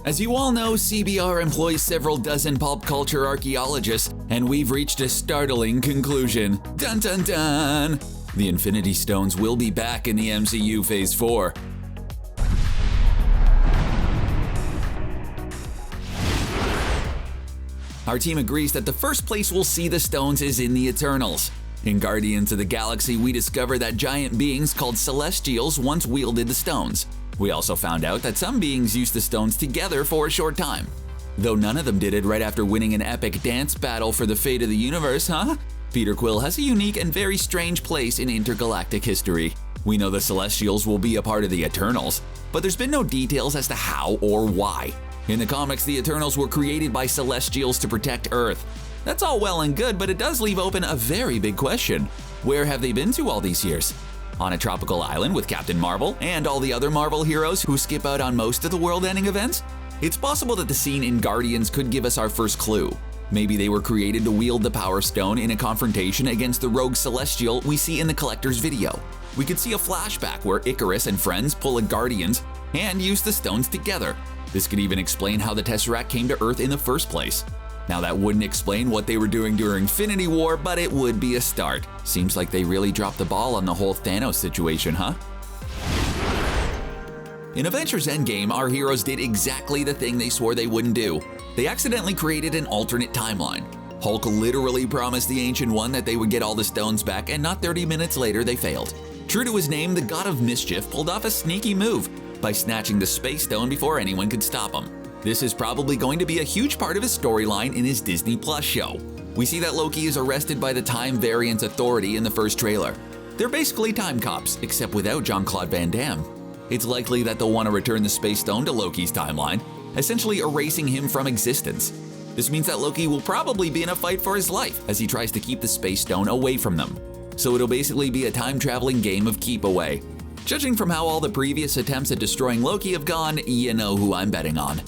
As you all know, CBR employs several dozen pop culture archaeologists, and we've reached a startling conclusion. Dun dun dun! The Infinity Stones will be back in the MCU Phase 4. Our team agrees that the first place we'll see the stones is in the Eternals. In Guardians of the Galaxy, we discover that giant beings called Celestials once wielded the stones. We also found out that some beings used the stones together for a short time. Though none of them did it right after winning an epic dance battle for the fate of the universe, huh? Peter Quill has a unique and very strange place in intergalactic history. We know the Celestials will be a part of the Eternals, but there's been no details as to how or why. In the comics, the Eternals were created by Celestials to protect Earth. That's all well and good, but it does leave open a very big question. Where have they been to all these years? On a tropical island with Captain Marvel and all the other Marvel heroes who skip out on most of the world-ending events? It's possible that the scene in Guardians could give us our first clue. Maybe they were created to wield the Power Stone in a confrontation against the rogue Celestial we see in the Collector's video. We could see a flashback where Icarus and friends pull a Guardians and use the stones together. This could even explain how the Tesseract came to Earth in the first place. Now that wouldn't explain what they were doing during Infinity War, but it would be a start. Seems like they really dropped the ball on the whole Thanos situation, huh? In Avengers Endgame, our heroes did exactly the thing they swore they wouldn't do. They accidentally created an alternate timeline. Hulk literally promised the Ancient One that they would get all the stones back, and not 30 minutes later they failed. True to his name, the God of Mischief pulled off a sneaky move by snatching the Space Stone before anyone could stop him. This is probably going to be a huge part of his storyline in his Disney Plus show. We see that Loki is arrested by the Time Variance Authority in the first trailer. They're basically time cops, except without Jean-Claude Van Damme. It's likely that they'll want to return the Space Stone to Loki's timeline, essentially erasing him from existence. This means that Loki will probably be in a fight for his life as he tries to keep the Space Stone away from them. So it'll basically be a time-traveling game of keep away. Judging from how all the previous attempts at destroying Loki have gone, you know who I'm betting on.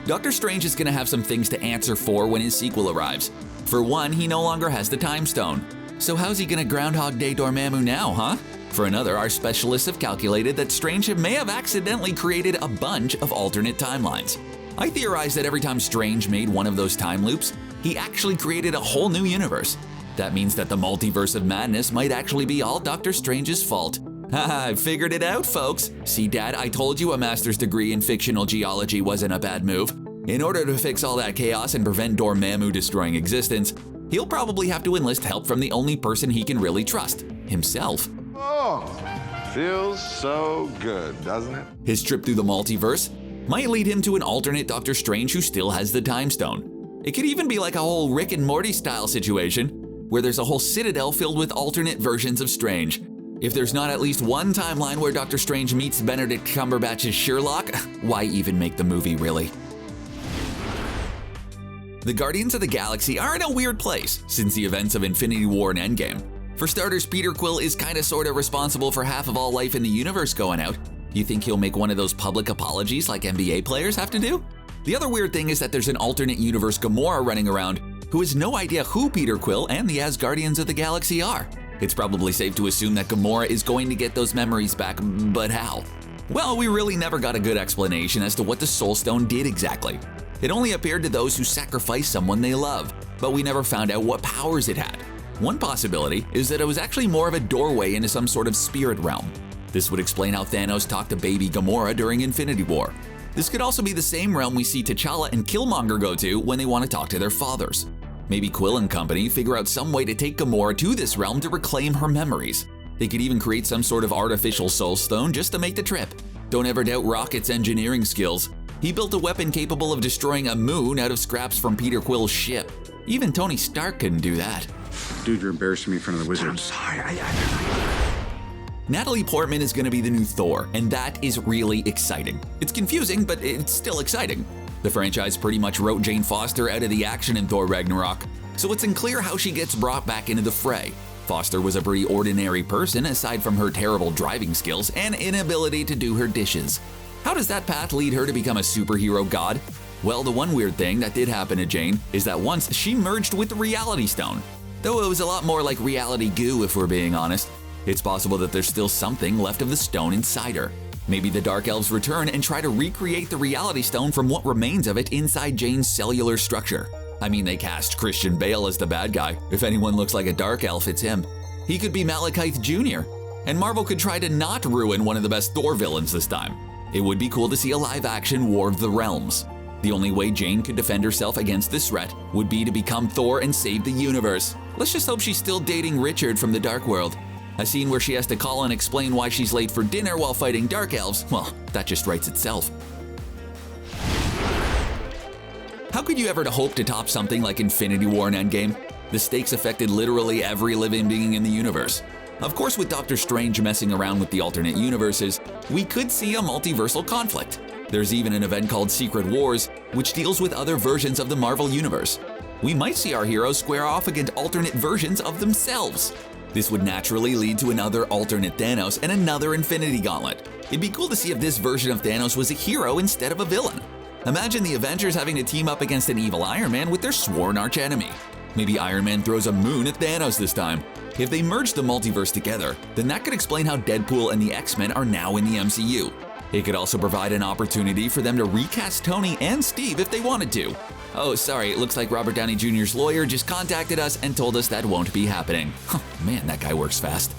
Doctor Strange is going to have some things to answer for when his sequel arrives. For one, he no longer has the Time Stone. So how's he going to Groundhog Day Dormammu now, huh? For another, our specialists have calculated that Strange may have accidentally created a bunch of alternate timelines. I theorize that every time Strange made one of those time loops, he actually created a whole new universe. That means that the multiverse of madness might actually be all Doctor Strange's fault. Haha, I figured it out, folks. See, Dad, I told you a master's degree in fictional geology wasn't a bad move. In order to fix all that chaos and prevent Dormammu destroying existence, he'll probably have to enlist help from the only person he can really trust, himself. Oh, feels so good, doesn't it? His trip through the multiverse might lead him to an alternate Doctor Strange who still has the Time Stone. It could even be like a whole Rick and Morty style situation, where there's a whole citadel filled with alternate versions of Strange. If there's not at least one timeline where Doctor Strange meets Benedict Cumberbatch's Sherlock, why even make the movie, really? The Guardians of the Galaxy are in a weird place since the events of Infinity War and Endgame. For starters, Peter Quill is kinda sorta responsible for half of all life in the universe going out. You think he'll make one of those public apologies like NBA players have to do? The other weird thing is that there's an alternate universe Gamora running around who has no idea who Peter Quill and the Asgardians of the Galaxy are. It's probably safe to assume that Gamora is going to get those memories back, but how? Well, we really never got a good explanation as to what the Soul Stone did exactly. It only appeared to those who sacrificed someone they love, but we never found out what powers it had. One possibility is that it was actually more of a doorway into some sort of spirit realm. This would explain how Thanos talked to baby Gamora during Infinity War. This could also be the same realm we see T'Challa and Killmonger go to when they want to talk to their fathers. Maybe Quill and company figure out some way to take Gamora to this realm to reclaim her memories. They could even create some sort of artificial soul stone just to make the trip. Don't ever doubt Rocket's engineering skills. He built a weapon capable of destroying a moon out of scraps from Peter Quill's ship. Even Tony Stark couldn't do that. Dude, you're embarrassing me in front of the wizards. I'm sorry, Natalie Portman is going to be the new Thor, and that is really exciting. It's confusing, but it's still exciting. The franchise pretty much wrote Jane Foster out of the action in Thor Ragnarok, so it's unclear how she gets brought back into the fray. Foster was a pretty ordinary person aside from her terrible driving skills and inability to do her dishes. How does that path lead her to become a superhero god? Well, the one weird thing that did happen to Jane is that once she merged with the Reality Stone. Though it was a lot more like reality goo if we're being honest. It's possible that there's still something left of the stone inside her. Maybe the Dark Elves return and try to recreate the Reality Stone from what remains of it inside Jane's cellular structure. I mean, they cast Christian Bale as the bad guy. If anyone looks like a Dark Elf, it's him. He could be Malekith Jr., and Marvel could try to not ruin one of the best Thor villains this time. It would be cool to see a live-action War of the Realms. The only way Jane could defend herself against this threat would be to become Thor and save the universe. Let's just hope she's still dating Richard from the Dark World. A scene where she has to call and explain why she's late for dinner while fighting Dark Elves, well, that just writes itself. How could you ever hope to top something like Infinity War and Endgame? The stakes affected literally every living being in the universe. Of course, with Doctor Strange messing around with the alternate universes, we could see a multiversal conflict. There's even an event called Secret Wars, which deals with other versions of the Marvel Universe. We might see our heroes square off against alternate versions of themselves. This would naturally lead to another alternate Thanos and another Infinity Gauntlet. It'd be cool to see if this version of Thanos was a hero instead of a villain. Imagine the Avengers having to team up against an evil Iron Man with their sworn archenemy. Maybe Iron Man throws a moon at Thanos this time. If they merge the multiverse together, then that could explain how Deadpool and the X-Men are now in the MCU. It could also provide an opportunity for them to recast Tony and Steve if they wanted to. Oh, sorry, it looks like Robert Downey Jr.'s lawyer just contacted us and told us that won't be happening. Man, that guy works fast.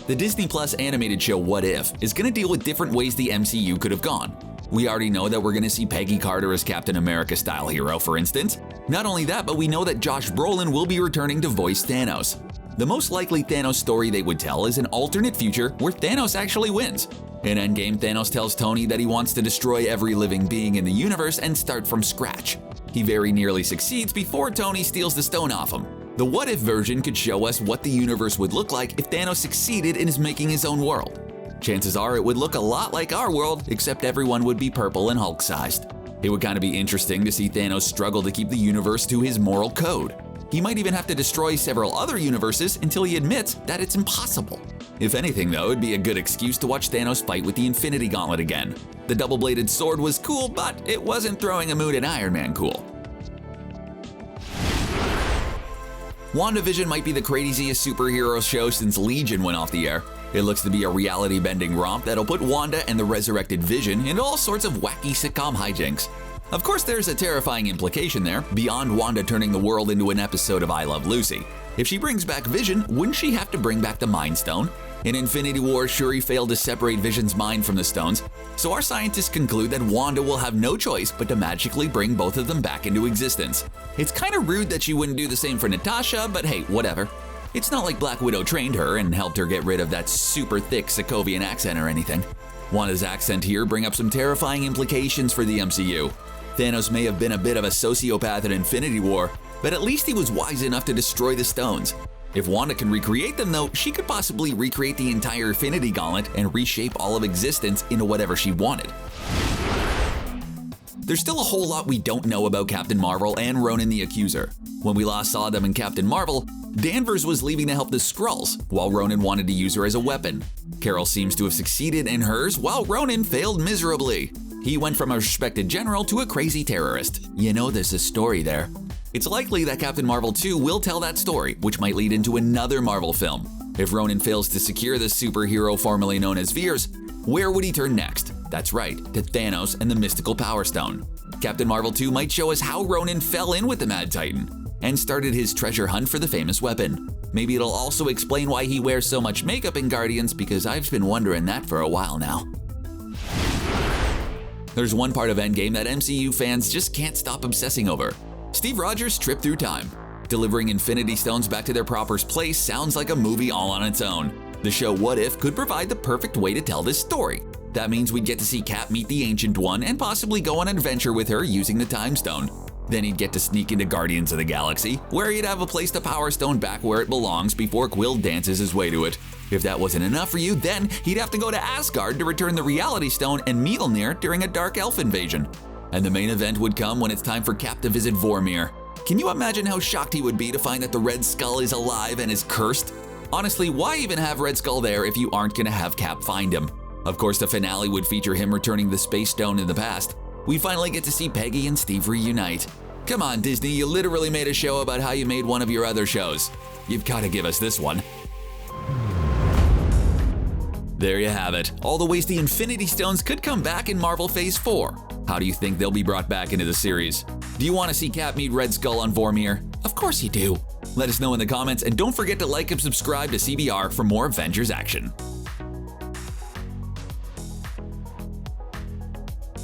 The Disney Plus animated show What If is going to deal with different ways the MCU could have gone. We already know that we're going to see Peggy Carter as Captain America-style hero, for instance. Not only that, but we know that Josh Brolin will be returning to voice Thanos. The most likely Thanos story they would tell is an alternate future where Thanos actually wins. In Endgame, Thanos tells Tony that he wants to destroy every living being in the universe and start from scratch. He very nearly succeeds before Tony steals the stone off him. The What If version could show us what the universe would look like if Thanos succeeded in making his own world. Chances are it would look a lot like our world, except everyone would be purple and Hulk-sized. It would kind of be interesting to see Thanos struggle to keep the universe to his moral code. He might even have to destroy several other universes until he admits that it's impossible. If anything though, it'd be a good excuse to watch Thanos fight with the Infinity Gauntlet again. The double-bladed sword was cool, but it wasn't throwing a moon at Iron Man cool. Wanda Vision might be the craziest superhero show since Legion went off the air. It looks to be a reality-bending romp that'll put Wanda and the resurrected Vision into all sorts of wacky sitcom hijinks. Of course, there's a terrifying implication there, beyond Wanda turning the world into an episode of I Love Lucy. If she brings back Vision, wouldn't she have to bring back the Mind Stone? In Infinity War, Shuri failed to separate Vision's mind from the stones, so our scientists conclude that Wanda will have no choice but to magically bring both of them back into existence. It's kind of rude that she wouldn't do the same for Natasha, but hey, whatever. It's not like Black Widow trained her and helped her get rid of that super thick Sokovian accent or anything. Wanda's accent here bring up some terrifying implications for the MCU. Thanos may have been a bit of a sociopath in Infinity War, but at least he was wise enough to destroy the stones. If Wanda can recreate them though, she could possibly recreate the entire Infinity Gauntlet and reshape all of existence into whatever she wanted. There's still a whole lot we don't know about Captain Marvel and Ronan the Accuser. When we last saw them in Captain Marvel, Danvers was leaving to help the Skrulls, while Ronan wanted to use her as a weapon. Carol seems to have succeeded in hers, while Ronan failed miserably. He went from a respected general to a crazy terrorist. You know there's a story there. It's likely that Captain Marvel 2 will tell that story, which might lead into another Marvel film. If Ronan fails to secure the superhero formerly known as Vers, where would he turn next? That's right, to Thanos and the mystical Power Stone. Captain Marvel 2 might show us how Ronan fell in with the Mad Titan and started his treasure hunt for the famous weapon. Maybe it'll also explain why he wears so much makeup in Guardians, because I've been wondering that for a while now. There's one part of Endgame that MCU fans just can't stop obsessing over. Steve Rogers' trip through time. Delivering Infinity Stones back to their proper place sounds like a movie all on its own. The show What If could provide the perfect way to tell this story. That means we'd get to see Cap meet the Ancient One and possibly go on an adventure with her using the Time Stone. Then he'd get to sneak into Guardians of the Galaxy, where he'd have a place the Power Stone back where it belongs before Quill dances his way to it. If that wasn't enough for you, then he'd have to go to Asgard to return the Reality Stone and Mjolnir during a Dark Elf invasion. And the main event would come when it's time for Cap to visit Vormir. Can you imagine how shocked he would be to find that the Red Skull is alive and is cursed? Honestly, why even have Red Skull there if you aren't gonna have Cap find him? Of course, the finale would feature him returning the Space Stone in the past. We finally get to see Peggy and Steve reunite. Come on, Disney, you literally made a show about how you made one of your other shows. You've gotta give us this one. There you have it, all the ways the Infinity Stones could come back in Marvel Phase 4. How do you think they'll be brought back into the series? Do you want to see Cap meet Red Skull on Vormir? Of course you do. Let us know in the comments, and don't forget to like and subscribe to CBR for more Avengers action.